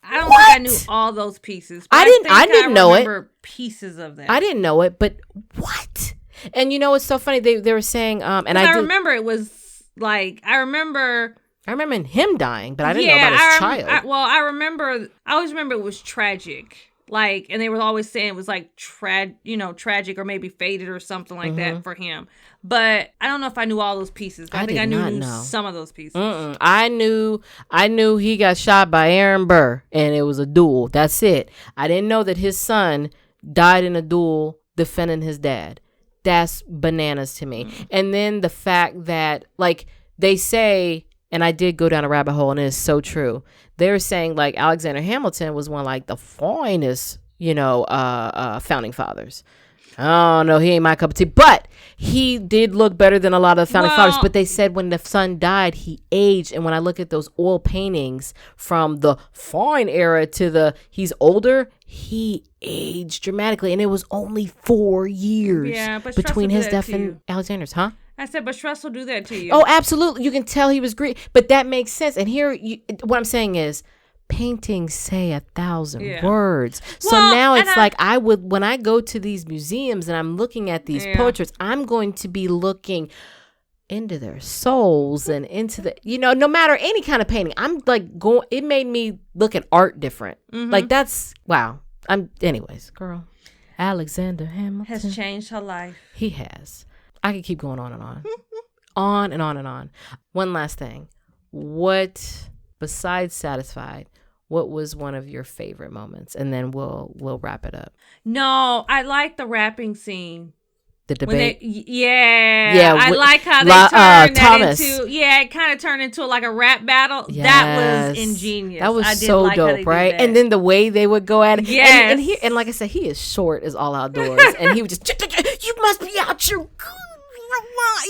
S2: I don't think I knew all those pieces.
S1: I didn't know it.
S2: Pieces of that.
S1: I didn't know it, but what? And it's so funny. They were saying, and I
S2: remember it was like I remember
S1: him dying, but I didn't know about his child.
S2: I always remember it was tragic. Like, and they were always saying it was like tragic or maybe fated or something like that for him. But I don't know if I knew all those pieces. I think I knew some of those pieces.
S1: I knew he got shot by Aaron Burr and it was a duel. That's it. I didn't know that his son died in a duel defending his dad. That's bananas to me. And then the fact that, like, they say, and I did go down a rabbit hole and it is so true. They're saying like Alexander Hamilton was one of like the finest, founding fathers. Oh no, he ain't my cup of tea, but he did look better than a lot of the founding fathers. But they said when the son died, he aged. And when I look at those oil paintings from the fine era to he's older, he aged dramatically. And it was only 4 years between his death and Alexander's, huh?
S2: I said, but stress will do that to you.
S1: Oh, absolutely. You can tell he was great. But that makes sense. And here, what I'm saying is, paintings say 1,000 words. So now it's like when I go to these museums and I'm looking at these portraits, I'm going to be looking into their souls and into the, no matter any kind of painting. I'm like it made me look at art different. Like that's, wow. Anyways, girl, Alexander Hamilton
S2: has changed her life.
S1: He has. I could keep going on and on. On and on and on. One last thing. What, besides Satisfied, what was one of your favorite moments? And then we'll wrap it up.
S2: No, I like the rapping scene
S1: the debate.
S2: I like how they turned that into. Yeah, it kind of turned into like a rap battle.
S1: Yes.
S2: That was ingenious.
S1: That was
S2: I did
S1: so
S2: like how they
S1: dope,
S2: did
S1: right?
S2: that.
S1: And then the way they would go at it.
S2: Yes.
S1: And like I said, he is short as all outdoors, and he would just, you must be out your.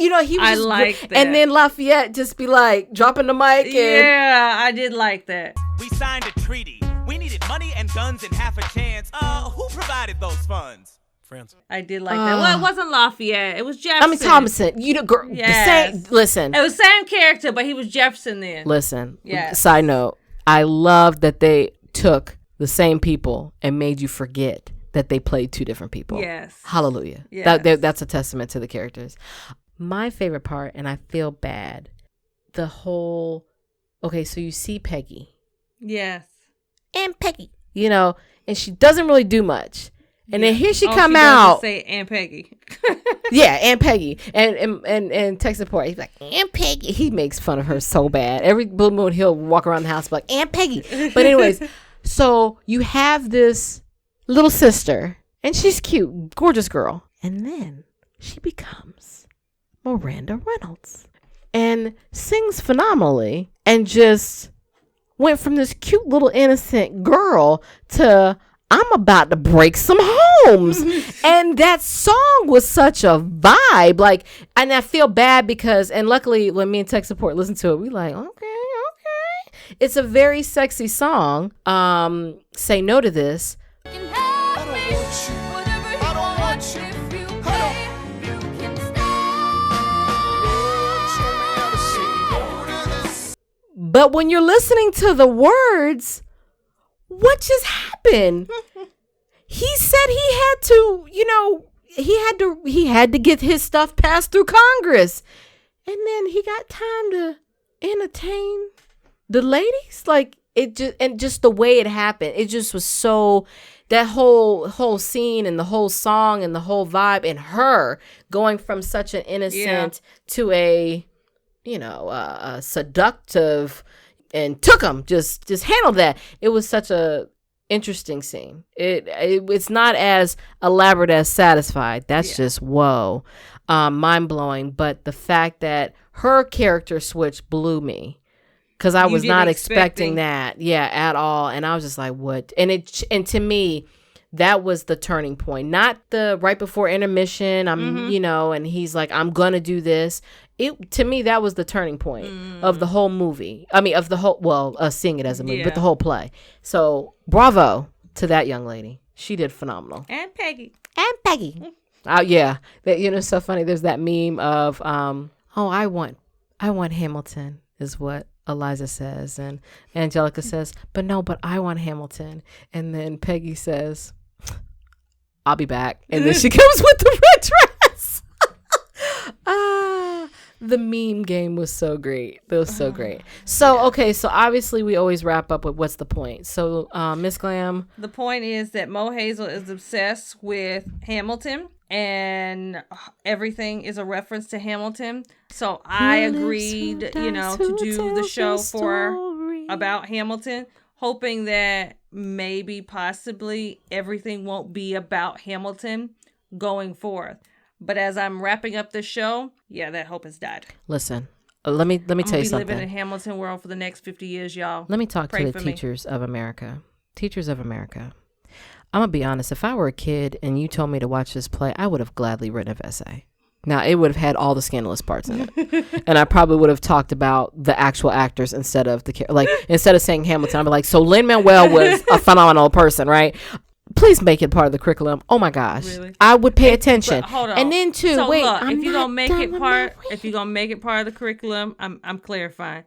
S1: You know, he was just
S2: like that.
S1: And then Lafayette just be like dropping the mic.
S2: Yeah, I did like that.
S4: We signed a treaty. We needed money and guns and half a chance. Who provided those funds? Friends.
S2: I did like that. Well, it wasn't Lafayette. It was Jefferson.
S1: I mean, Thomason. You know, girl.
S2: Yes.
S1: Listen.
S2: It was the same character, but he was Jefferson then.
S1: Listen.
S2: Yes.
S1: Side note. I love that they took the same people and made you forget that they played two different people.
S2: Yes.
S1: Hallelujah.
S2: Yes.
S1: That's a testament to the characters. My favorite part, and I feel bad, the whole, okay, so you see Peggy.
S2: Yes.
S1: And Peggy. You know, and she doesn't really do much. And then here she come
S2: she
S1: out.
S2: Say Aunt Peggy.
S1: Yeah, Aunt Peggy. And tech support. He's like, Aunt Peggy. He makes fun of her so bad. Every blue moon he'll walk around the house like, Aunt Peggy. But anyways, so you have this little sister, and she's cute, gorgeous girl. And then she becomes Miranda Reynolds and sings phenomenally and just went from this cute little innocent girl to I'm about to break some homes. And that song was such a vibe. Like, and I feel bad because, and luckily when me and tech support listened to it, we like, okay. It's a very sexy song. Say no to this. But when you're listening to the words, what just happened? He said he had to, you know, he had to get his stuff passed through Congress. And then he got time to entertain the ladies. Like, it just, and just the way it happened, it just was so, that whole scene and the whole song and the whole vibe, and her going from such an innocent to a, you know, a seductive, and took him, just handled that. It was such a interesting scene. It's not as elaborate as Satisfied. That's just whoa, mind blowing. But the fact that her character switch blew me, because I was not expecting that, at all. And I was just like, what? And to me, that was the turning point. Not the right before intermission. You know, and he's like, I'm gonna do this. To me, that was the turning point of the whole movie. I mean, of the whole, seeing it as a movie, but the whole play. So bravo to that young lady. She did phenomenal.
S2: And Peggy.
S1: Yeah. That, you know, so funny. There's that meme of, I want Hamilton is what Eliza says. And Angelica says, but I want Hamilton. And then Peggy says, I'll be back. And then she comes with the red dress. The meme game was so great. It was so great. So, okay, so obviously we always wrap up with what's the point. So, Ms.Glam.
S2: The point is that Mohazel is obsessed with Hamilton, and everything is a reference to Hamilton. So I agreed, to do the show about Hamilton, hoping that maybe possibly everything won't be about Hamilton going forth. But as I'm wrapping up the show, that hope has died.
S1: Listen, let me tell you something.
S2: I'm living in Hamilton world for the next 50 years, y'all.
S1: Let me talk to the teachers of America. Teachers of America. I'm going to be honest. If I were a kid and you told me to watch this play, I would have gladly written an essay. Now, it would have had all the scandalous parts in it. And I probably would have talked about the actual actors instead of instead of saying Hamilton, I'd be like, so Lin-Manuel was a phenomenal person, right? Please make it part of the curriculum. Oh my gosh, really? I would pay attention.
S2: But hold on.
S1: And then too,
S2: so
S1: wait.
S2: Look, if you're gonna make it part of the curriculum, I'm clarifying.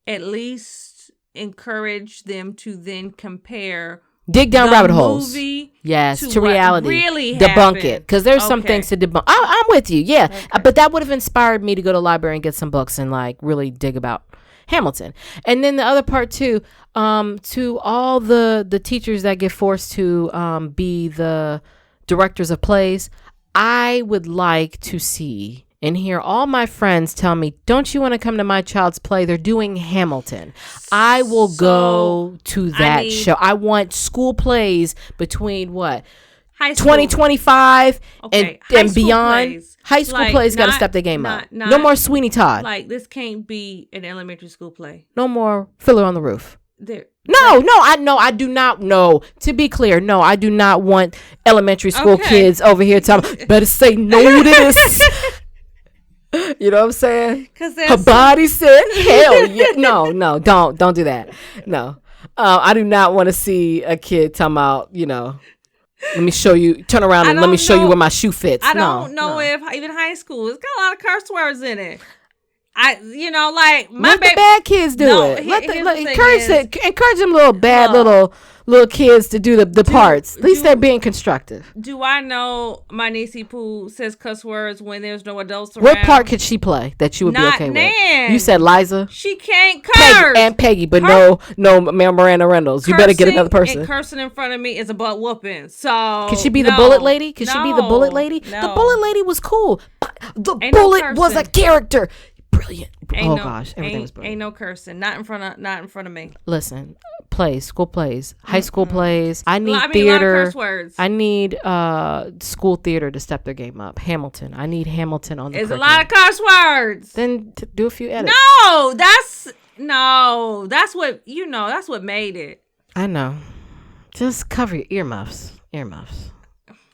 S2: At least encourage them to then compare.
S1: Dig down rabbit holes.
S2: Yes,
S1: to reality.
S2: Really
S1: debunk
S2: happened.
S1: it, because there's some things to debunk. I'm with you. Yeah, but that would have inspired me to go to the library and get some books and really dig about Hamilton. And then the other part too, to all the teachers that get forced to be the directors of plays, I would like to see and hear all my friends tell me, don't you want to come to my child's play? They're doing Hamilton. I will go to that show. I want school plays between what?
S2: High school.
S1: 2025
S2: Okay,
S1: and beyond.
S2: plays.
S1: High school
S2: Like,
S1: plays got to
S2: not-
S1: step their game
S2: not-
S1: up.
S2: not-
S1: No more Sweeney Todd.
S2: Like, this can't be an elementary school play.
S1: No more Fiddler on the Roof.
S2: There.
S1: No, I do not. No, to be clear, no, I do not want elementary school kids over here talking. Better say no to this. You know what I'm saying?
S2: Because
S1: Her body said, "Hell yeah!" No, don't do that. No, I do not want to see a kid talking about, let me show you. Turn around and let me show you where my shoe fits.
S2: I don't know if even high school, it's got a lot of curse words in it. Like my
S1: let the bad kids do it. Encourage them little kids to do the parts. At least they're being constructive.
S2: Do I know my niecey Pooh says cuss words when there's no adults around?
S1: What part could she play that you would be
S2: Not
S1: okay
S2: Nan.
S1: with? You said Liza,
S2: She can't curse.
S1: Peggy, but no Miranda Reynolds. You better get another person.
S2: And cursing in front of me is a butt whooping. So
S1: Could she be the bullet lady? Could she be the bullet lady?
S2: No.
S1: The bullet lady was cool. The
S2: Ain't no
S1: bullet was a
S2: cursing.
S1: character. Brilliant.
S2: Gosh,
S1: everything was brilliant.
S2: Ain't no cursing. Not in front of me.
S1: Listen, school plays, high school plays. I need
S2: A lot of
S1: theater.
S2: curse words.
S1: I need school theater to step their game up. Hamilton. I need Hamilton on the
S2: There's a
S1: curriculum.
S2: lot of curse words.
S1: Then do a few edits.
S2: That's what made it.
S1: I know. Just cover your earmuffs.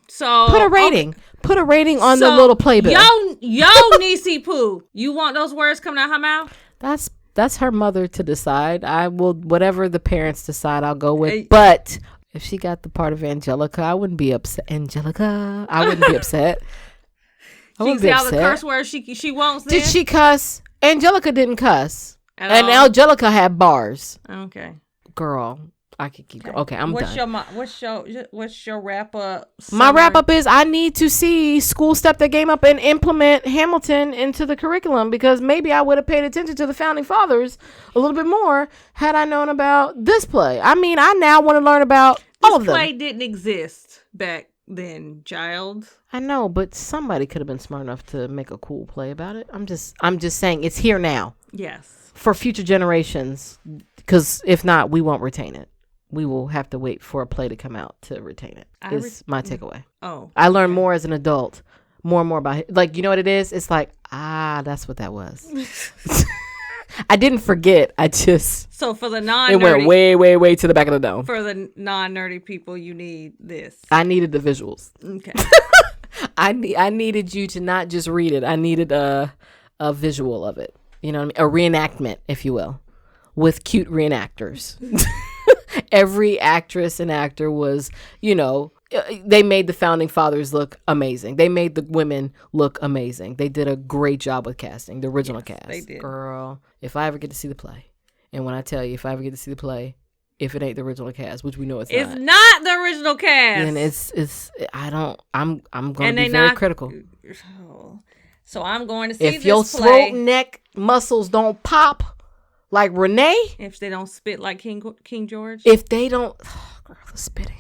S2: So
S1: Put a rating. Put a rating on the
S2: So,
S1: little playbill.
S2: Yo, niecey Pooh. You want those words coming out her mouth?
S1: That's her mother to decide. I will, whatever the parents decide, I'll go with.
S2: Hey.
S1: But if she got the part of Angelica, I wouldn't be upset. I wouldn't be upset. I
S2: She
S1: wouldn't
S2: see
S1: be
S2: all the
S1: upset.
S2: curse words she wants.
S1: Did
S2: then?
S1: she cuss? Angelica didn't cuss.
S2: At
S1: And
S2: all?
S1: Angelica had bars.
S2: Okay.
S1: Girl, I could keep going. Okay, I'm done.
S2: What's your wrap up?
S1: My wrap up is I need to see school step their game up and implement Hamilton into the curriculum, because maybe I would have paid attention to the founding fathers a little bit more had I known about this play. I mean, I now want to learn about all of them.
S2: This play didn't exist back then, child.
S1: I know, but somebody could have been smart enough to make a cool play about it. I'm just saying it's here now
S2: Yes.
S1: for future generations, because if not, we won't retain it. We will have to wait for a play to come out to retain it. Is my takeaway.
S2: Oh.
S1: I learned more as an adult, more and more about it. Like, you know what it is? It's like, that's what that was. I didn't forget. I just,
S2: So for the
S1: it
S2: non-nerdy,
S1: went way, way, way to the back of the dome.
S2: for the non-nerdy people, you need this.
S1: I needed the visuals.
S2: Okay.
S1: I needed you to not just read it. I needed a visual of it. You know what I mean? A reenactment, if you will, with cute reenactors. Every actress and actor was, they made the founding fathers look amazing. They made the women look amazing. They did a great job with casting, the original cast.
S2: they did.
S1: Girl, if I ever get to see the play, and when I tell you, if I ever get to see the play, if it ain't the original cast, which we know it's
S2: It's
S1: not,
S2: not the original cast.
S1: then I'm going
S2: And
S1: to be
S2: they
S1: very
S2: not-
S1: critical.
S2: So I'm going to see
S1: If
S2: this
S1: your
S2: play.
S1: throat neck muscles don't pop like Renee,
S2: If they don't spit like King George.
S1: if they don't, girl, the spitting.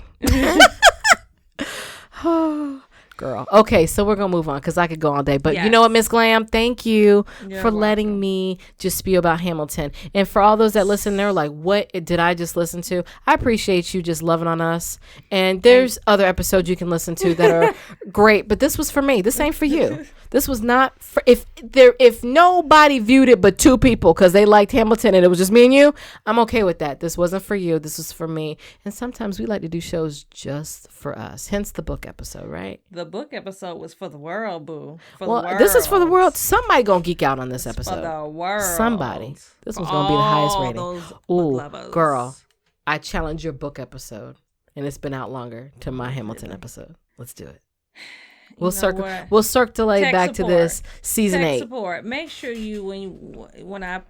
S1: Girl. Okay, so we're going to move on because I could go all day. But you know what, Ms. Glam? Thank you for letting me just spew about Hamilton. And for all those that listen, they're like, what did I just listen to? I appreciate you just loving on us. And there's other episodes you can listen to that are great. But this was for me. This ain't for you. This was not for, if nobody viewed it but two people because they liked Hamilton and it was just me and you, I'm okay with that. This wasn't for you. This was for me. And sometimes we like to do shows just for us. Hence the book episode, right?
S2: The book episode was for the world, boo.
S1: This is for the world. Somebody gonna geek out on this episode.
S2: For the world.
S1: Somebody. This was gonna be the highest rating.
S2: Those book
S1: Ooh,
S2: lovers.
S1: girl, I challenge your book episode, and it's been out longer to my Hamilton episode. Let's do it. We'll circulate
S2: Tech
S1: back
S2: support.
S1: to this season
S2: Tech
S1: 8.
S2: support. Make sure when I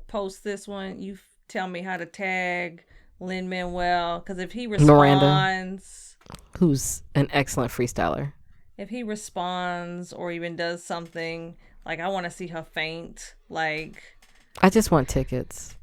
S2: post this one, you tell me how to tag Lin-Manuel, because if he responds,
S1: Miranda, who's an excellent freestyler.
S2: If he responds or even does something, like, I want to see her faint. Like,
S1: I just want tickets.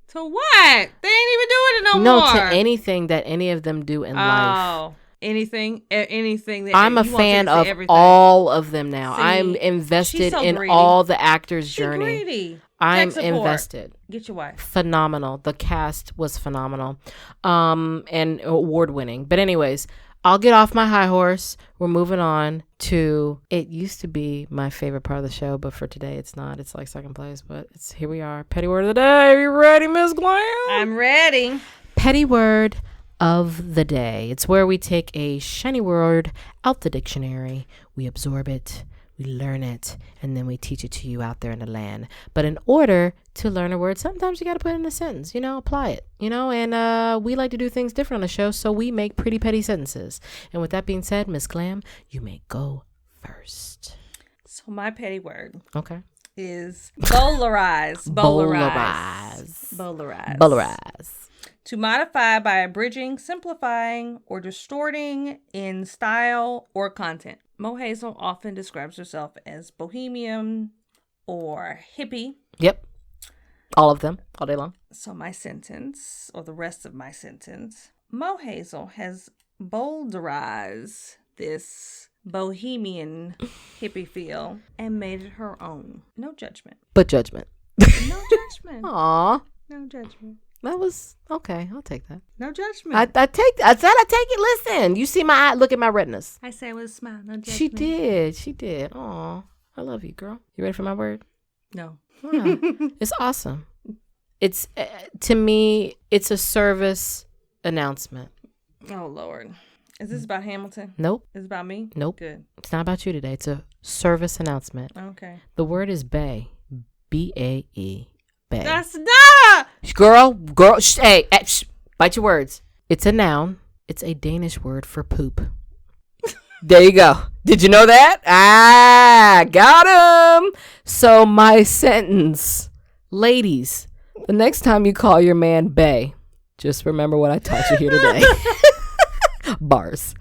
S2: to what? They ain't even doing it no more.
S1: No, to anything that any of them do in life.
S2: Anything that
S1: I'm a
S2: you want
S1: fan
S2: tickets to
S1: of
S2: everything.
S1: all of them now.
S2: See,
S1: I'm
S2: she's
S1: invested
S2: so
S1: in
S2: greedy.
S1: all the actors'
S2: She
S1: journey.
S2: greedy.
S1: I'm
S2: Tech support.
S1: invested.
S2: Get your wife.
S1: Phenomenal. The cast was phenomenal, and award winning. But anyways, I'll get off my high horse. We're moving on to, it used to be my favorite part of the show, but for today it's not. It's like second place, but here we are. Petty word of the day. Are you ready, Ms. Glam?
S2: I'm ready.
S1: Petty word of the day. It's where we take a shiny word out the dictionary. We absorb it. We learn it, and then we teach it to you out there in the land. But in order to learn a word, sometimes you got to put it in a sentence, apply it, and we like to do things different on the show, so we make pretty petty sentences. And with that being said, Ms. Glam, you may go first.
S2: So my petty word,
S1: okay,
S2: is bowlerize.
S1: Bowlerize.
S2: To modify by abridging, simplifying, or distorting in style or content. Mohazel often describes herself as bohemian or hippie.
S1: Yep. All of them, all day long.
S2: So my sentence, or the rest of my sentence, Mohazel has bowlderized this bohemian hippie feel and made it her own. No judgment.
S1: But judgment.
S2: No judgment.
S1: Aw.
S2: No judgment.
S1: That was okay. I'll take that.
S2: No judgment.
S1: I said I take it. Listen, you see my eye. Look at my retinas.
S2: I say with a smile. No judgment.
S1: She did. Aw, I love you, girl. You ready for my word?
S2: No.
S1: Yeah. It's awesome. It's to me, it's a service announcement.
S2: Oh Lord, is this about Hamilton?
S1: Nope.
S2: Is it about me?
S1: Nope.
S2: Good.
S1: It's not about you today. It's a service announcement.
S2: Okay.
S1: The word is bae. BAE. Bae.
S2: That's not.
S1: Girl, hey, bite your words. It's a noun. It's a Danish word for poop. There you go. Did you know that? Got him. So my sentence, ladies, the next time you call your man bae, just remember what I taught you here today. Bars.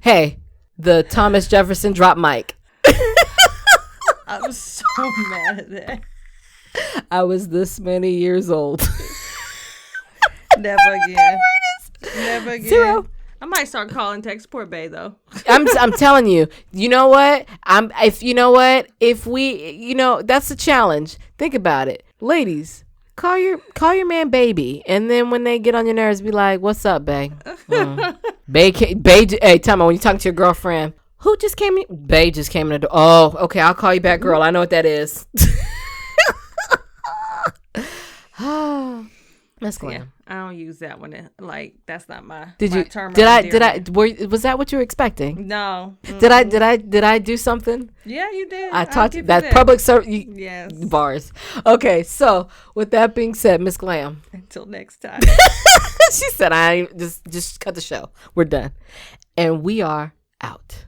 S1: Hey, the Thomas Jefferson drop mic.
S2: I'm so mad at that.
S1: I was this many years old.
S2: Never again. Never again.
S1: 0.
S2: I might start calling tech support Bay though.
S1: I'm telling you. You know what? If we, that's a challenge. Think about it, ladies. Call your man baby, and then when they get on your nerves, be like, "What's up, bae?" Bae, hey, tell me when you're talking to your girlfriend. Who just came in? Bae just came in the door. Oh, okay. I'll call you back, girl. I know what that is. Let's go.
S2: Yeah, I don't use that one. Like that's not my.
S1: Did
S2: my
S1: you?
S2: term
S1: Did
S2: of
S1: I?
S2: endearment.
S1: Was that what you were expecting?
S2: No.
S1: Did I do something?
S2: Yeah, you did.
S1: I taught you
S2: give
S1: that public service.
S2: Yes.
S1: Bars. Okay, so with that being said, Miss Glam.
S2: Until next time.
S1: She said, "I just cut the show. We're done, and we are out."